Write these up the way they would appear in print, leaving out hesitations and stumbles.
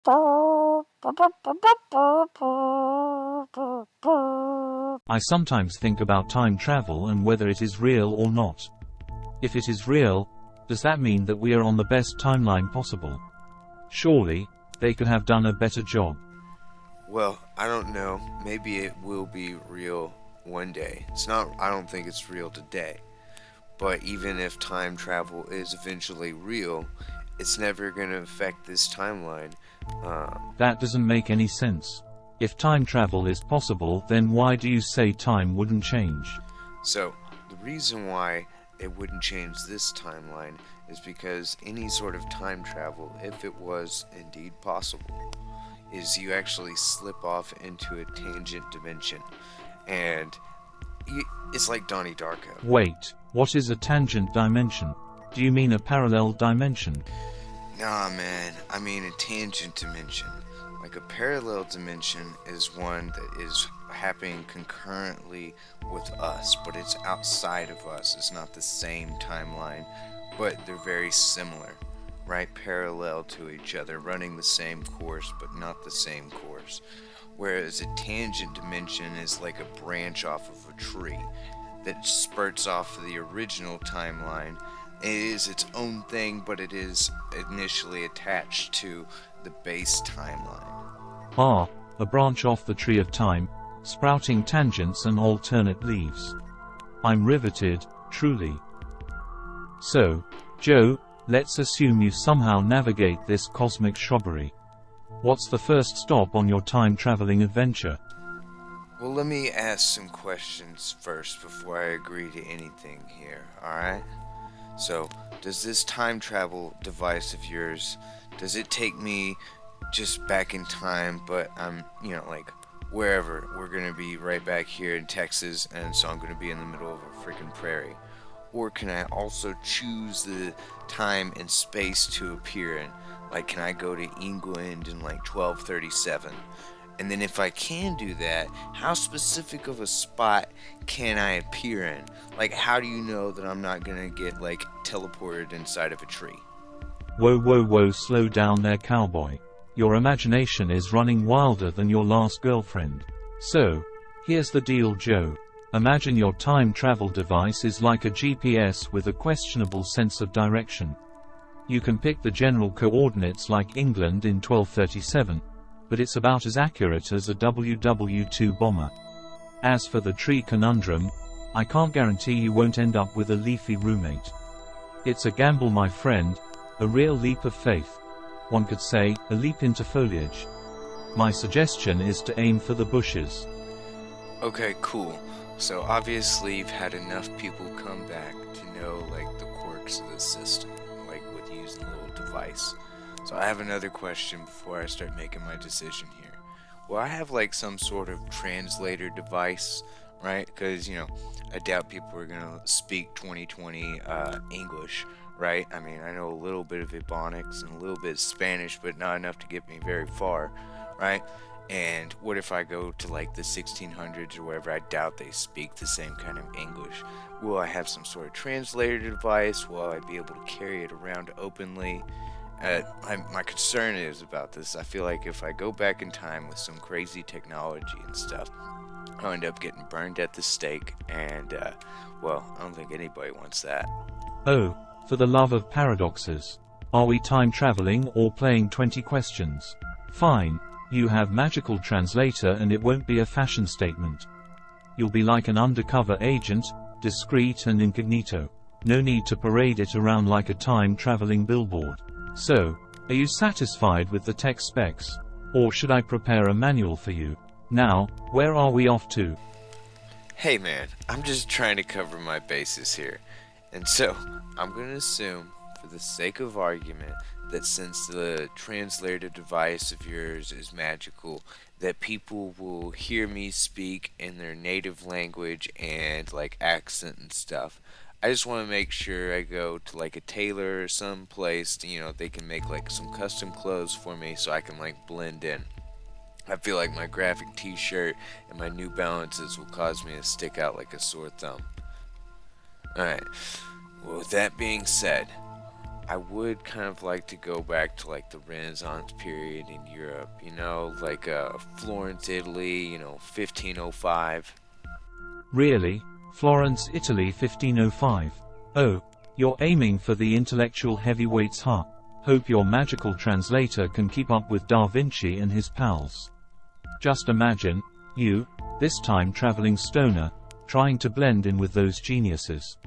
I sometimes think about time travel and whether it is real or not. If it is real, does that mean that we are on the best timeline possible? Surely, they could have done a better job. Well, I don't know. Maybe it will be real one day. I don't think it's real today. But even if time travel is eventually real, it's never going to affect this timeline. That doesn't make any sense. If time travel is possible, then why do you say time wouldn't change? So, the reason why it wouldn't change this timeline is because any sort of time travel, if it was indeed possible, is you actually slip off into a tangent dimension. And it's like Donnie Darko. Wait, what is a tangent dimension? Do you mean a parallel dimension? Nah, man, I mean a tangent dimension. Like a parallel dimension is one that is happening concurrently with us, but it's outside of us. It's not the same timeline, but they're very similar, right? Parallel to each other, running the same course, but not the same course. Whereas a tangent dimension is like a branch off of a tree that spurts off of the original timeline. It is its own thing, but it is initially attached to the base timeline. Ah, a branch off the tree of time, sprouting tangents and alternate leaves. I'm riveted, truly. So, Joe, let's assume you somehow navigate this cosmic shrubbery. What's the first stop on your time-traveling adventure? Well, let me ask some questions first before I agree to anything here, alright? So, does this time travel device of yours, does it take me just back in time, but I'm, like, wherever? We're gonna be right back here in Texas, and so I'm gonna be in the middle of a freaking prairie. Or can I also choose the time and space to appear in? Like, can I go to England in, like, 1237? And then if I can do that, how specific of a spot can I appear in? Like, how do you know that I'm not gonna get, like, teleported inside of a tree? Whoa whoa whoa, slow down there, cowboy. Your imagination is running wilder than your last girlfriend. So, here's the deal, Joe. Imagine your time travel device is like a GPS with a questionable sense of direction. You can pick the general coordinates like England in 1237, but it's about as accurate as a WW2 bomber. As for the tree conundrum, I can't guarantee you won't end up with a leafy roommate. It's a gamble, my friend, a real leap of faith. One could say, a leap into foliage. My suggestion is to aim for the bushes. Okay, cool. So obviously you've had enough people come back to know, like, the quirks of the system, like with using the little device. So I have another question before I start making my decision here. Will I have, like, some sort of translator device, right? Because, I doubt people are going to speak 2020 English, right? I mean, I know a little bit of Ebonics and a little bit of Spanish, but not enough to get me very far, right? And what if I go to, like, the 1600s or wherever? I doubt they speak the same kind of English. Will I have some sort of translator device? Will I be able to carry it around openly? My concern is about this. I feel like if I go back in time with some crazy technology and stuff, I'll end up getting burned at the stake, and, well, I don't think anybody wants that. Oh, for the love of paradoxes. Are we time traveling or playing 20 questions? Fine. You have magical translator and it won't be a fashion statement. You'll be like an undercover agent, discreet and incognito. No need to parade it around like a time-traveling billboard. So, are you satisfied with the tech specs? Or should I prepare a manual for you? Now, where are we off to? Hey man, I'm just trying to cover my bases here. And so, I'm going to assume, for the sake of argument, that since the translator device of yours is magical, that people will hear me speak in their native language and, like, accent and stuff. I just want to make sure I go to, like, a tailor or some place, they can make, like, some custom clothes for me so I can, like, blend in. I feel like my graphic t-shirt and my New Balances will cause me to stick out like a sore thumb. Alright, well, with that being said, I would kind of like to go back to like the Renaissance period in Europe, like Florence, Italy, 1505. Really? Florence, Italy 1505. Oh, you're aiming for the intellectual heavyweights, huh? Hope your magical translator can keep up with Da Vinci and his pals. Just imagine, you, this time traveling stoner, trying to blend in with those geniuses.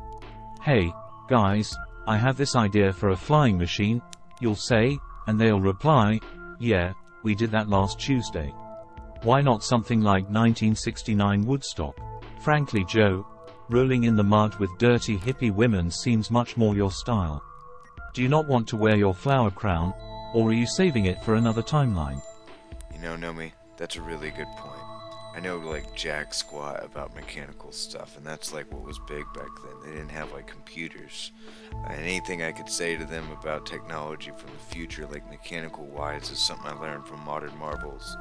Hey, guys, I have this idea for a flying machine, you'll say, and they'll reply, yeah, we did that last Tuesday. Why not something like 1969 Woodstock? Frankly, Joe, rolling in the mud with dirty hippie women seems much more your style. Do you not want to wear your flower crown, or are you saving it for another timeline? Gnomie, that's a really good point. I know like jack squat about mechanical stuff, and that's like what was big back then. They didn't have like computers. And anything I could say to them about technology from the future, like mechanical wise, is something I learned from Modern Marvels.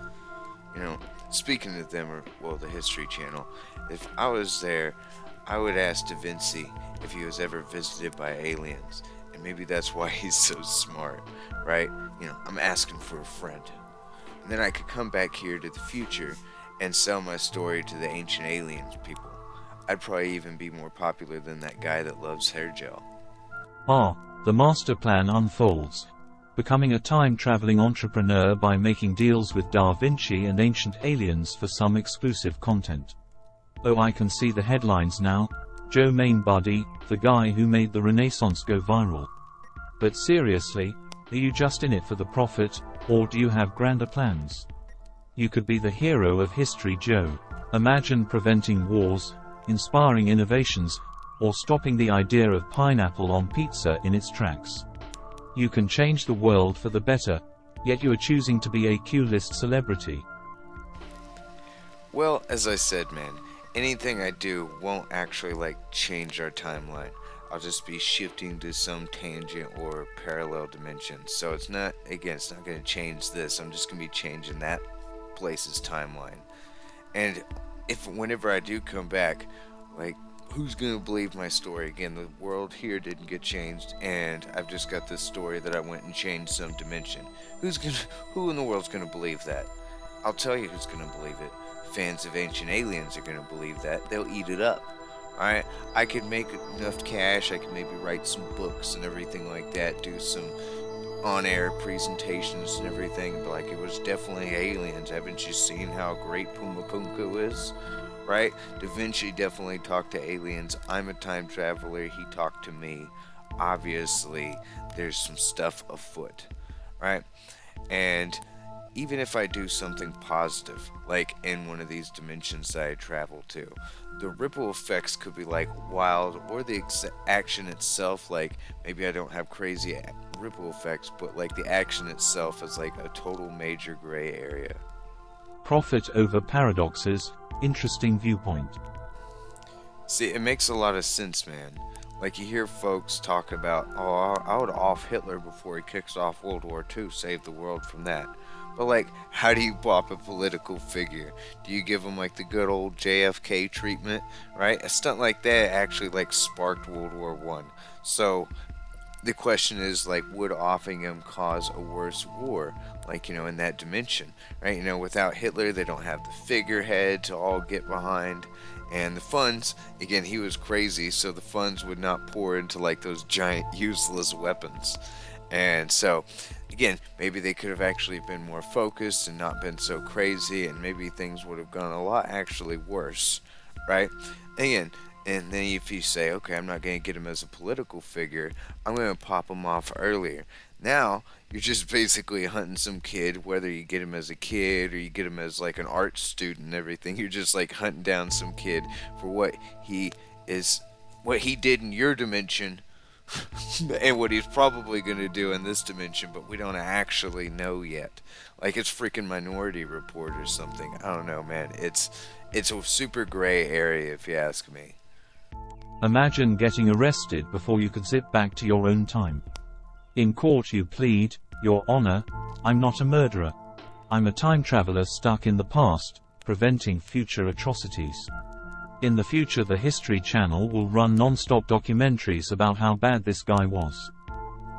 Speaking to them, or the History Channel, if I was there, I would ask Da Vinci if he was ever visited by aliens, and maybe that's why he's so smart, right? I'm asking for a friend. And then I could come back here to the future and sell my story to the ancient aliens people. I'd probably even be more popular than that guy that loves hair gel. Ah, the master plan unfolds. Becoming a time-traveling entrepreneur by making deals with Da Vinci and ancient aliens for some exclusive content. Oh, I can see the headlines now. Joe Main Buddy, the guy who made the Renaissance go viral. But seriously, are you just in it for the profit, or do you have grander plans? You could be the hero of history, Joe. Imagine preventing wars, inspiring innovations, or stopping the idea of pineapple on pizza in its tracks. You can change the world for the better, yet you are choosing to be a Q-list celebrity. Well, as I said, man, anything I do won't actually change our timeline. I'll just be shifting to some tangent or parallel dimension. So it's not going to change this. I'm just going to be changing that place's timeline. And whenever I do come back, who's going to believe my story? Again, the world here didn't get changed, and I've just got this story that I went and changed some dimension. Who in the world's going to believe that? I'll tell you who's going to believe it. Fans of Ancient Aliens are going to believe that. They'll eat it up. Alright, I could make enough cash, I could maybe write some books and everything like that, do some on-air presentations and everything, but it was definitely aliens. Haven't you seen how great Puma Punku is? Right? Da Vinci definitely talked to aliens. I'm a time traveler, he talked to me. Obviously, there's some stuff afoot. Right? And even if I do something positive, like in one of these dimensions that I travel to, the ripple effects could be wild, or the action itself, maybe I don't have crazy ripple effects, but the action itself is a total major gray area. Profit over paradoxes, interesting viewpoint. See, it makes a lot of sense, man. You hear folks talk about, oh, I would off Hitler before he kicks off World War II, save the world from that. But how do you pop a political figure? Do you give them the good old JFK treatment, right? A stunt like that actually sparked World War I. So the question is would offing him cause a worse war? In that dimension, right? Without Hitler, they don't have the figurehead to all get behind. And the funds, again, he was crazy, so the funds would not pour into those giant useless weapons. And so, again, maybe they could have actually been more focused and not been so crazy, and maybe things would have gone a lot actually worse, right? Again, and then if you say, okay, I'm not going to get him as a political figure, I'm going to pop him off earlier. Now, you're just basically hunting some kid, whether you get him as a kid or you get him as an art student and everything. You're just hunting down some kid for what he did in your dimension and what he's probably going to do in this dimension, but we don't actually know yet. It's freaking Minority Report or something. I don't know, man. It's a super gray area, if you ask me. Imagine getting arrested before you could zip back to your own time. In court you plead, Your Honor, I'm not a murderer. I'm a time traveler stuck in the past, preventing future atrocities. In the future, the History Channel will run non-stop documentaries about how bad this guy was.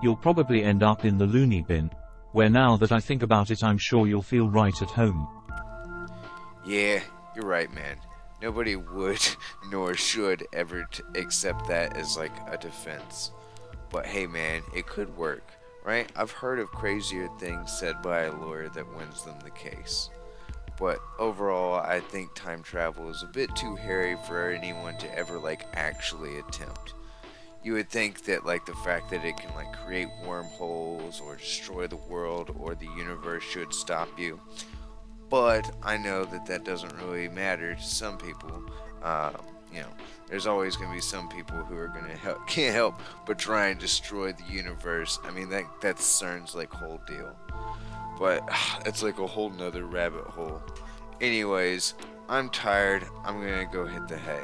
You'll probably end up in the loony bin, where now that I think about it I'm sure you'll feel right at home. Yeah, you're right, man. Nobody would nor should ever accept that as like a defense. But hey man, it could work, right? I've heard of crazier things said by a lawyer that wins them the case. But overall, I think time travel is a bit too hairy for anyone to ever like actually attempt. You would think that like the fact that it can like create wormholes or destroy the world or the universe should stop you. But I know that that doesn't really matter to some people. You know, there's always going to be some people who are going to can't help but try and destroy the universe. I mean, that's CERN's like whole deal. But it's like a whole nother rabbit hole. Anyways, I'm tired. I'm going to go hit the hay.